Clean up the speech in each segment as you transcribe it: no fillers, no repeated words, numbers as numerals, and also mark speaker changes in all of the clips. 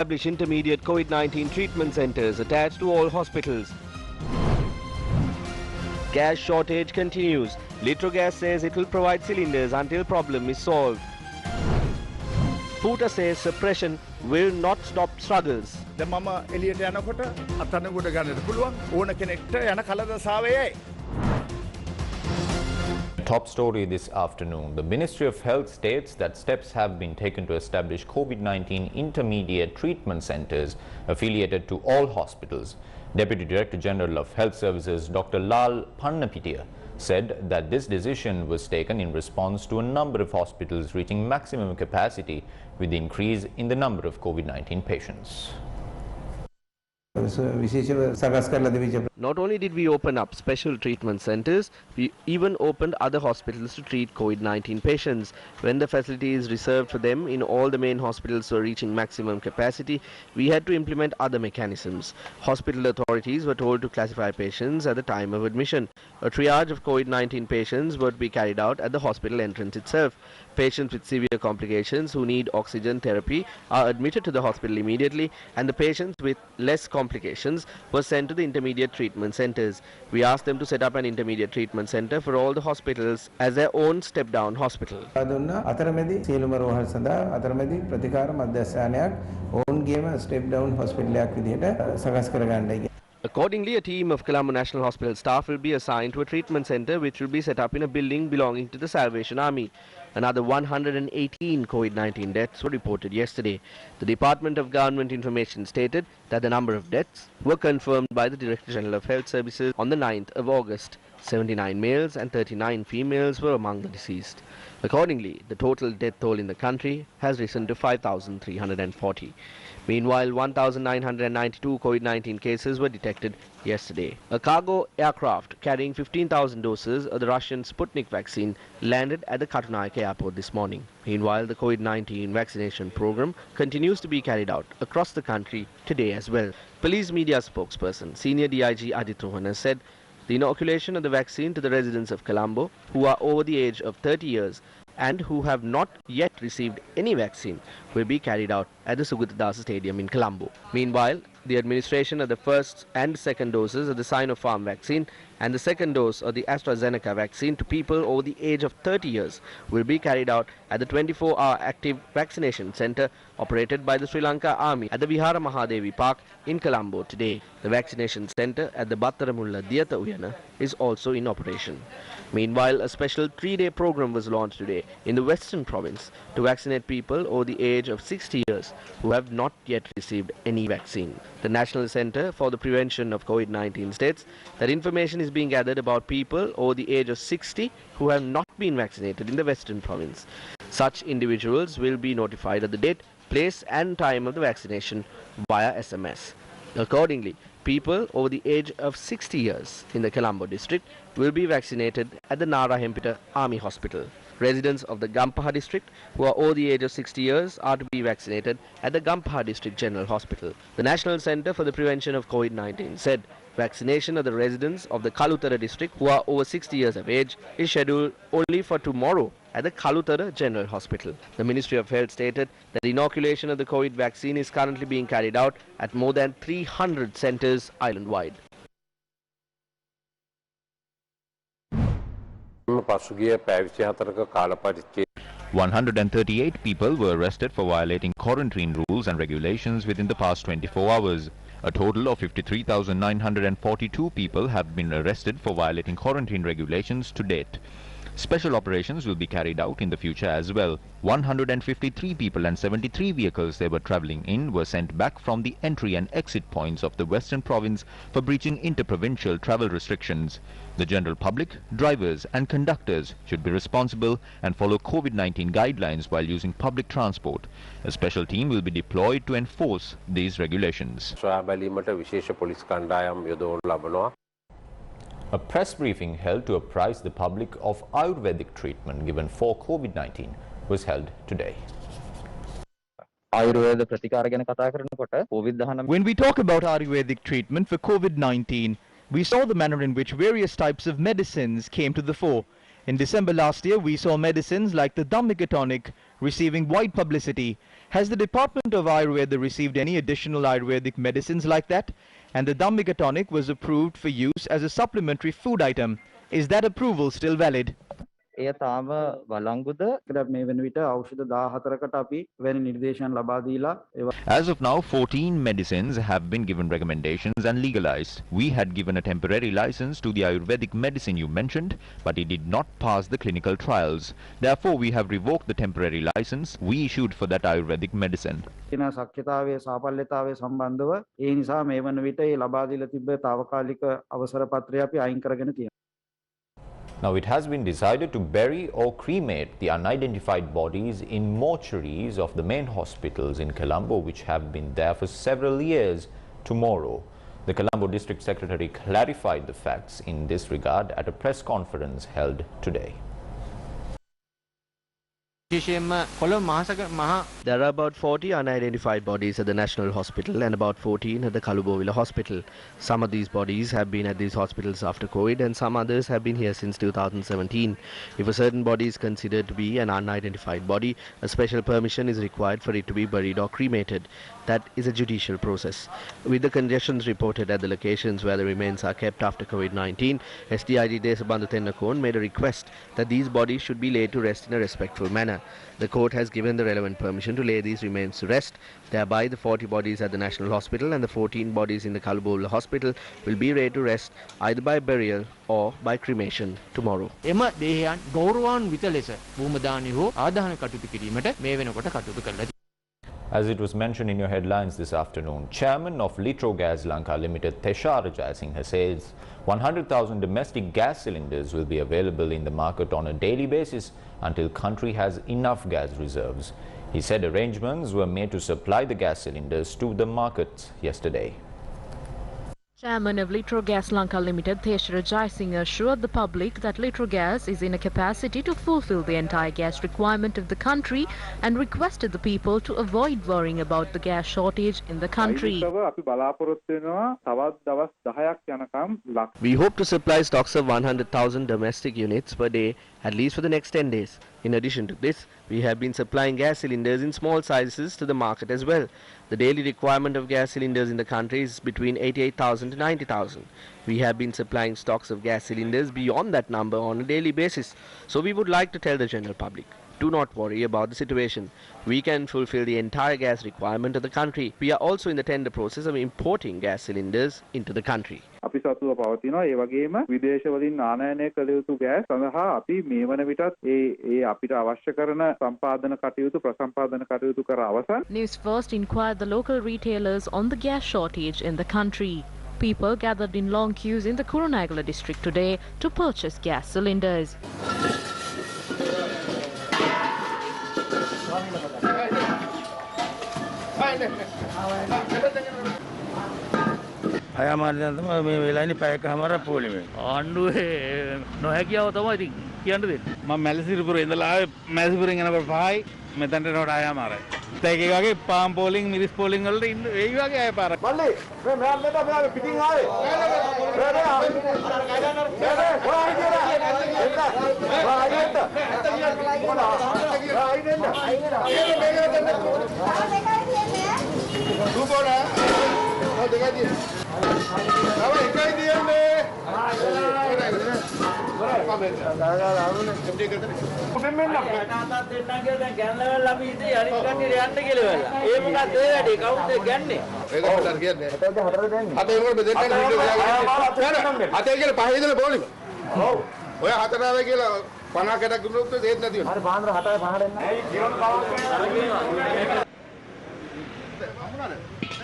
Speaker 1: establish intermediate COVID-19 treatment centres attached to all hospitals. Gas shortage continues. Litrogas says it will provide cylinders until problem is solved. Futa says suppression will not stop struggles.
Speaker 2: Top story this afternoon. The Ministry of Health states that steps have been taken to establish COVID-19 intermediate treatment centres affiliated to all hospitals. Deputy Director General of Health Services Dr. Lal Pannapitiya said that this decision was taken in response to a number of hospitals reaching maximum capacity with the increase in the number of COVID-19 patients.
Speaker 1: Not only did we open up special treatment centres, we even opened other hospitals to treat COVID-19 patients. When the facilities reserved for them in all the main hospitals were reaching maximum capacity, we had to implement other mechanisms. Hospital authorities were told to classify patients at the time of admission. A triage of COVID-19 patients would be carried out at the hospital entrance itself. Patients with severe complications who need oxygen therapy are admitted to the hospital immediately, and the patients with less complications were sent to the intermediate treatment centres. We asked them to set up an intermediate treatment centre for all the hospitals as their own step-down hospital. Accordingly, a team of Colombo National Hospital staff will be assigned to a treatment centre which will be set up in a building belonging to the Salvation Army. Another 118 COVID-19 deaths were reported yesterday. The Department of Government Information stated that the number of deaths were confirmed by the Director General of Health Services on the 9th of August. 79 males and 39 females were among the deceased. Accordingly, the total death toll in the country has risen to 5,340. Meanwhile, 1,992 COVID-19 cases were detected yesterday. A cargo aircraft carrying 15,000 doses of the Russian Sputnik vaccine landed at the Katunayake airport this morning. Meanwhile, the COVID-19 vaccination program continues to be carried out across the country today as well. Police media spokesperson, Senior DIG Adit Rohana said the inoculation of the vaccine to the residents of Colombo who are over the age of 30 years and who have not yet received any vaccine will be carried out at the Sugatadasa Stadium in Colombo. Meanwhile, the administration of the first and second doses of the Sinopharm vaccine and the second dose of the AstraZeneca vaccine to people over the age of 30 years will be carried out at the 24-hour active vaccination centre operated by the Sri Lanka Army at the Vihara Mahadevi Park in Colombo today. The vaccination centre at the Battaramulla Diyata Uyana is also in operation. Meanwhile, a special 3-day program was launched today in the Western Province to vaccinate people over the age of 60 years who have not yet received any vaccine. The National Centre for the Prevention of COVID-19 states that information is being gathered about people over the age of 60 who have not been vaccinated in the Western Province. Such individuals will be notified of the date, place and time of the vaccination via SMS. Accordingly, people over the age of 60 years in the Colombo district will be vaccinated at the Nara Hempita Army Hospital. Residents of the Gampaha district who are over the age of 60 years are to be vaccinated at the Gampaha District General Hospital. The National Centre for the Prevention of COVID-19 said vaccination of the residents of the Kalutara district who are over 60 years of age is scheduled only for tomorrow at the Kalutara General Hospital. The Ministry of Health stated that the inoculation of the COVID vaccine is currently being carried out at more than 300 centres island-wide.
Speaker 2: 138 people were arrested for violating quarantine rules and regulations within the past 24 hours. A total of 53,942 people have been arrested for violating quarantine regulations to date. Special operations will be carried out in the future as well. 153 people and 73 vehicles they were travelling in were sent back from the entry and exit points of the Western Province for breaching interprovincial travel restrictions. The general public, drivers and conductors should be responsible and follow COVID-19 guidelines while using public transport. A special team will be deployed to enforce these regulations. A press briefing held to apprise the public of Ayurvedic treatment given for COVID-19 was held today.
Speaker 3: When we talk about Ayurvedic treatment for COVID-19, we saw the manner in which various types of medicines came to the fore. In December last year, we saw medicines like the Dhammika tonic receiving wide publicity, Has the Department of Ayurveda received any additional Ayurvedic medicines like that? And the Dhammika tonic was approved for use as a supplementary food item. Is that approval still valid?
Speaker 4: එය තාම වළංගුද මේ වෙන විට ඖෂධ 14කට අපි වෙන නිර්දේශන ලබා දීලා
Speaker 2: As of now, 14 medicines have been given recommendations and legalized. We had given a temporary license to the Ayurvedic medicine you mentioned, but it did not pass the clinical trials. Therefore, we have revoked the temporary license we issued for that Ayurvedic medicine.
Speaker 4: තියෙන ශක්්‍යතාවයේ සාපල්‍යතාවයේ සම්බන්ධව ඒ නිසා මේ වන විට ඒ ලබා දීලා තිබ්බ తాවකාලික අවසර පත්‍රය අපි අයින් කරගෙන තියෙනවා.
Speaker 2: Now, it has been decided to bury or cremate the unidentified bodies in mortuaries of the main hospitals in Colombo, which have been there for several years, tomorrow. The Colombo District Secretary clarified the facts in this regard at a press conference held today.
Speaker 1: There are about 40 unidentified bodies at the National Hospital and about 14 at the Kalubowila Hospital. Some of these bodies have been at these hospitals after COVID and some others have been here since 2017. If a certain body is considered to be an unidentified body, a special permission is required for it to be buried or cremated. That is a judicial process. With the conditions reported at the locations where the remains are kept after COVID-19, SDIG Desabandhu Tennakon made a request that these bodies should be laid to rest in a respectful manner. The court has given the relevant permission to lay these remains to rest. Thereby, the 40 bodies at the National Hospital and the 14 bodies in the Kalubowila Hospital will be laid to rest either by burial or by cremation tomorrow.
Speaker 2: As it was mentioned in your headlines this afternoon, Chairman of Litrogas Lanka Limited, Teshara Jaisinghe, says 100,000 domestic gas cylinders will be available in the market on a daily basis until country has enough gas reserves. He said arrangements were made to supply the gas cylinders to the markets yesterday.
Speaker 5: Chairman of Litrogas Lanka Limited, Teshara Jaisinghe, assured the public that Litrogas is in a capacity to fulfill the entire gas requirement of the country and requested the people to avoid worrying about the gas shortage in the country.
Speaker 1: We hope to supply stocks of 100,000 domestic units per day, at least for the next 10 days. In addition to this, we have been supplying gas cylinders in small sizes to the market as well. The daily requirement of gas cylinders in the country is between 88,000 to 90,000. We have been supplying stocks of gas cylinders beyond that number on a daily basis. So we would like to tell the general public, do not worry about the situation. We can fulfill the entire gas requirement of the country. We are also in the tender process of importing gas cylinders into the country.
Speaker 6: අපි සතුව පවතිනවා ඒ වගේම විදේශ වලින් ආනයනය කළ යුතු gas සඳහා අපි මේ වන විටත් ඒ අපිට අවශ්‍ය කරන සම්පාදන කටයුතු ප්‍රසම්පාදන කටයුතු කර අවසන්.
Speaker 5: Newsfirst inquired the local retailers on the gas shortage in the country. People gathered in long queues in the Kurunegala district today to purchase gas cylinders.
Speaker 7: මේ වෙලාවේදී පැයකමාර පොලිමේ ආණ්ඩුවේ නොහැකියාව තමයි ඉතින් කියන්න දෙන්නේ. මම මැලසිරිපුර ඉඳලා ආවේ මැලසිරිපුරෙන් යනකොට පහයි මෙතනට එනකොට ආයමාරයි. ඒක වගේ පාම් පෝලිං මිරිස් පෝලිං වලට ඉන්න ඒ වගේ ආය පාරක්. මල්ලි මේ මෙහාට මෙතන මෙහාට පිටින් ආවේ.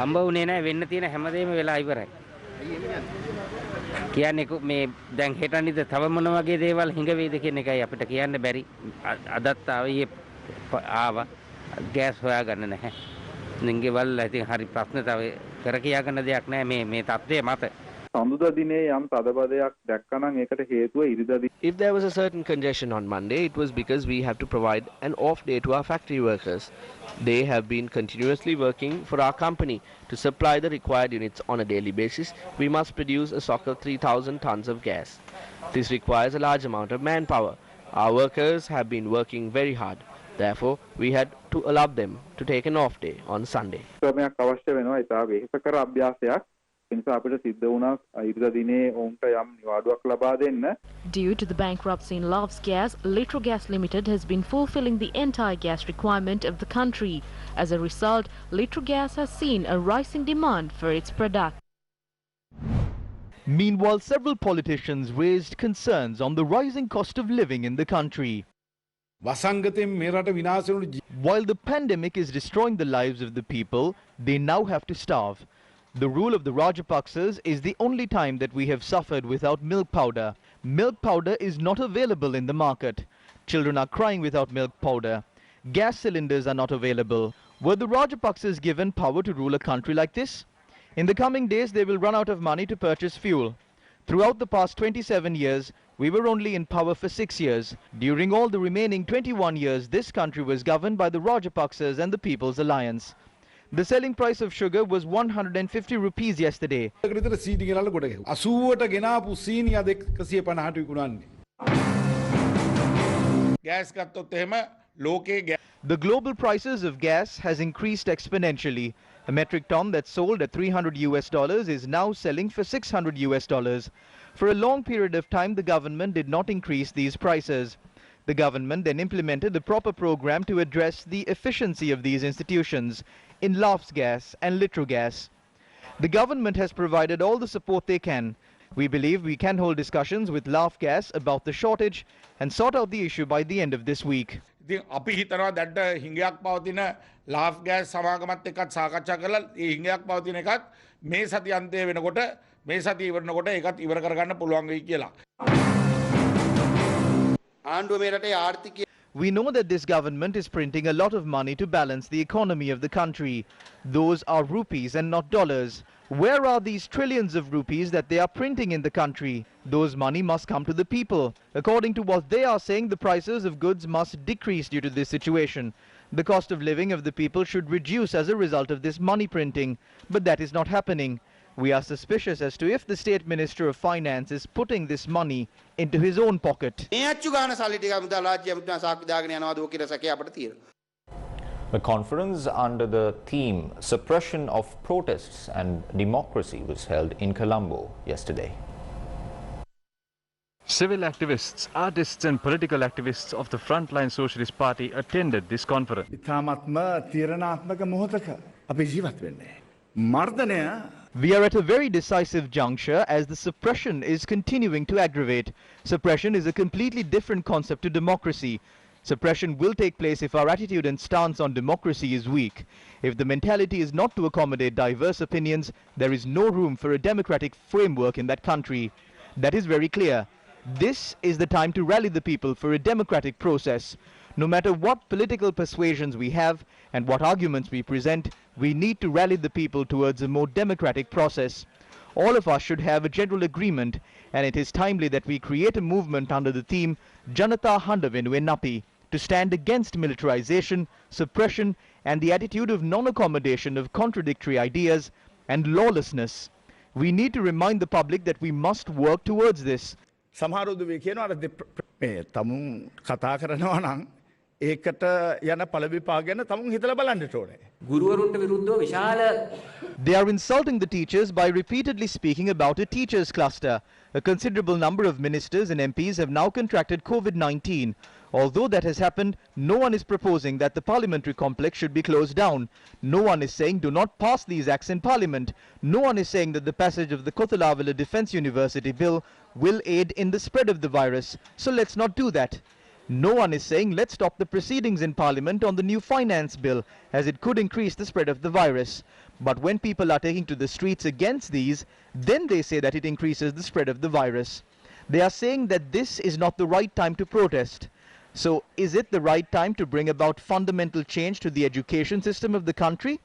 Speaker 8: අම්බ උනේ නැහැ වෙන්න තියෙන හැමදේම වෙලා ඉවරයි. කියන්නේ මේ දැන් හෙටනිද තව මොන වගේ දේවල් හිඟ වේද කියන එකයි අපිට කියන්න බැරි. අදත් ආවා ගෑස් හොයාගන්න නැහැ. නිංගෙවල් ඉතින් හරි ප්‍රශ්න තව කර කියා ගන්න දෙයක් නැහැ මේ තත්ත්වය මත.
Speaker 6: සඳුදා දිනේ යම් තදබදයක් දැක්කනම් ඒකට හේතුව ඉරිදා දින.
Speaker 1: If there was a certain congestion on Monday, it was because we have to provide an off day to our factory workers. They have been continuously working for our company. To supply the required units on a daily basis, we must produce a stock of 3,000 tons of gas. This requires a large amount of manpower. Our workers have been working very hard. Therefore, we had to allow them to take an off day on Sunday.
Speaker 6: ක්‍රමයක් අවශ්‍ය වෙනවා. ඉතා වෙහෙසකර අභ්‍යාසයක්. ඒ නිසා අපිට සිද්ධ වුණා ඉරිදා දිනේ ඔවුන්ට යම් නිවාඩුවක් ලබා දෙන්න.
Speaker 5: Due to the bankruptcy in Love's Gas, Litrogas Limited has been fulfilling the entire gas requirement of the country. As a result, Litrogas has seen a rising demand for its product.
Speaker 3: Meanwhile, several politicians raised concerns on the rising cost of living in the country. While the pandemic is destroying the lives of the people, they now have to starve. The rule of the Rajapaksas is the only time that we have suffered without milk powder. Milk powder is not available in the market. Children are crying without milk powder. Gas cylinders are not available. Were the Rajapaksas given power to rule a country like this? In the coming days, they will run out of money to purchase fuel. Throughout the past 27 years, we were only in power for 6 years. During all the remaining 21 years, this country was governed by the Rajapaksas and the People's Alliance. The selling price of sugar was 150 rupees yesterday. The global prices of gas has increased exponentially. A metric ton that sold at $300 is now selling for $600. For a long period of time, the government did not increase these prices. The government then implemented a proper program to address the efficiency of these institutions in Love's Gas and Litrogas. The government has provided all the support they can. We believe we can hold discussions with Love Gas about the shortage and sort out the issue by the end of this week.
Speaker 9: අපි හිතනවා දැඩ හිඟයක් පවතින laugh gas සමාගමත් එක්කත් සාකච්ඡා කරලා ඒ හිඟයක් පවතින එකත් මේ සතිය අන්තය වෙනකොට මේ සතිය ඉවරනකොට ඒකත් ඉවර කරගන්න පුළුවන් වෙයි කියලා. ආණ්ඩුව මේ රටේ ආර්ථිකය
Speaker 3: We know that this government is printing a lot of money to balance the economy of the country. Those are rupees and not dollars. Where are these trillions of rupees that they are printing in the country? Those money must come to the people. According to what they are saying, the prices of goods must decrease due to this situation. The cost of living of the people should reduce as a result of this money printing. But that is not happening. We are suspicious as to if the State Minister of Finance is putting this money into his own pocket.
Speaker 2: The conference under the theme Suppression of Protests and Democracy was held in Colombo yesterday.
Speaker 10: Civil activists, artists and political activists of the Frontline Socialist Party attended this conference.
Speaker 3: We are at a very decisive juncture as the suppression is continuing to aggravate. Suppression is a completely different concept to democracy. Suppression will take place if our attitude and stance on democracy is weak. If the mentality is not to accommodate diverse opinions, there is no room for a democratic framework in that country. That is very clear. This is the time to rally the people for a democratic process. No matter what political persuasions we have and what arguments we present, we need to rally the people towards a more democratic process. All of us should have a general agreement, and it is timely that we create a movement under the theme Janata Handavenu Napi to stand against militarization, suppression, and the attitude of non-accommodation of contradictory ideas and lawlessness. We need to remind the public that we must work towards this.
Speaker 11: ඒකට යන පළවිපා ගැන තමුන් හිතලා බලන්නට ඕනේ.
Speaker 8: ගුරුවරුන්ට විරුද්ධව විශාල
Speaker 3: They are insulting the teachers by repeatedly speaking about a teachers cluster. A considerable number of ministers and MPs have now contracted COVID-19. Although that has happened, no one is proposing that the parliamentary complex should be closed down. No one is saying do not pass these acts in parliament. No one is saying that the passage of the Kotalavila Defence University bill will aid in the spread of the virus. So let's not do that. No one is saying let's stop the proceedings in Parliament on the new finance bill, as it could increase the spread of the virus. But when people are taking to the streets against these, then they say that it increases the spread of the virus. They are saying that this is not the right time to protest. So is it the right time to bring about fundamental change to the education system of the country?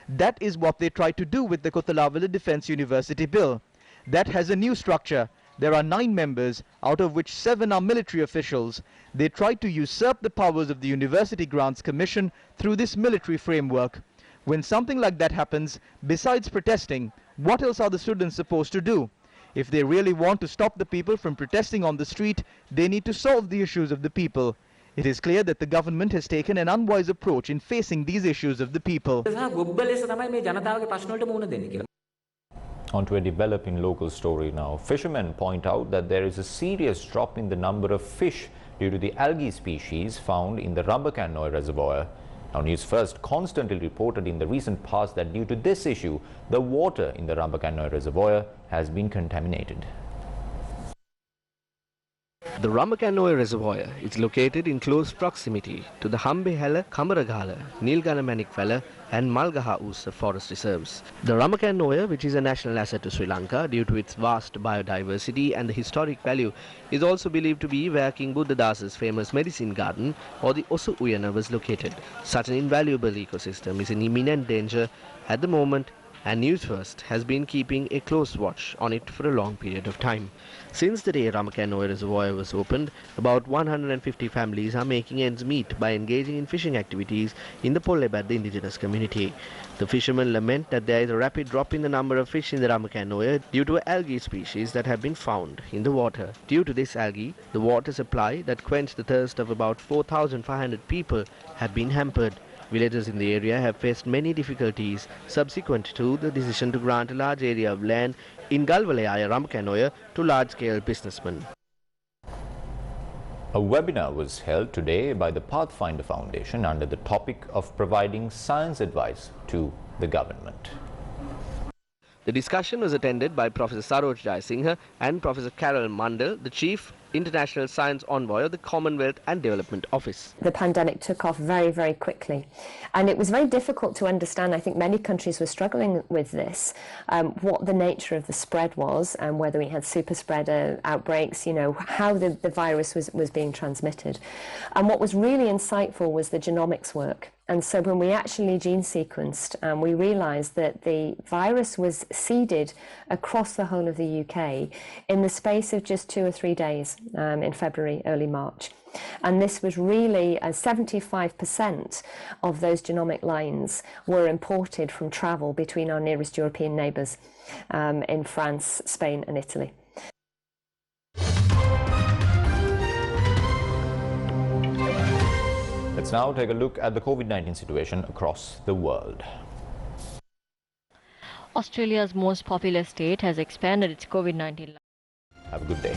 Speaker 3: That is what they try to do with the Kotalavila Defence University bill. That has a new structure. There are 9 members, out of which 7 are military officials. They tried to usurp the powers of the University Grants Commission through this military framework. When something like that happens, besides protesting, what else are the students supposed to do? If they really want to stop the people from protesting on the street, they need to solve the issues of the people. It is clear that the government has taken an unwise approach in facing these issues of the people.
Speaker 2: Onto a developing local story now. Fishermen point out that there is a serious drop in the number of fish due to the algae species found in the Rambakanoe reservoir. Now, Newsfirst constantly reported in the recent past that due to this issue, the water in the Rambakanoe reservoir has been contaminated.
Speaker 1: The Rambakanoe reservoir is located in close proximity to the Hambehela, Kamaragala, Nilganamanikfella and Malgaha Usa forest reserves. The Rambakanoe, which is a national asset to Sri Lanka due to its vast biodiversity and the historic value, is also believed to be where King Buddhadasa's famous medicine garden or the Osu Uyana was located. Such an invaluable ecosystem is in imminent danger at the moment, and Newsfirst has been keeping a close watch on it for a long period of time. Since the day Rambakanoe reservoir was opened, about 150 families are making ends meet by engaging in fishing activities in the Pollebad, the indigenous community. The fishermen lament that there is a rapid drop in the number of fish in the Rambakanoe due to algae species that have been found in the water. Due to this algae, the water supply that quenched the thirst of about 4,500 people have been hampered. Villagers in the area have faced many difficulties subsequent to the decision to grant a large area of land in Galvalayaya, Rambakanoe to large-scale businessmen.
Speaker 2: A webinar was held today by the Pathfinder Foundation under the topic of providing science advice to the government.
Speaker 1: The discussion was attended by Professor Saroj Jayasinghe and Professor Carol Mandal, the Chief International Science Envoy of the Commonwealth and Development Office.
Speaker 12: The pandemic took off very, very quickly, and it was very difficult to understand. I think many countries were struggling with this, what the nature of the spread was, and whether we had super spreader outbreaks, how the virus was being transmitted. And what was really insightful was the genomics work. And so when we actually gene sequenced, we realised that the virus was seeded across the whole of the UK in the space of just 2 or 3 days in February, early March. And this was really 75% of those genomic lines were imported from travel between our nearest European neighbours in France, Spain and Italy.
Speaker 2: Let's now take a look at the COVID-19 situation across the world.
Speaker 13: Australia's most populous state has expanded its COVID-19.
Speaker 2: Have a good day.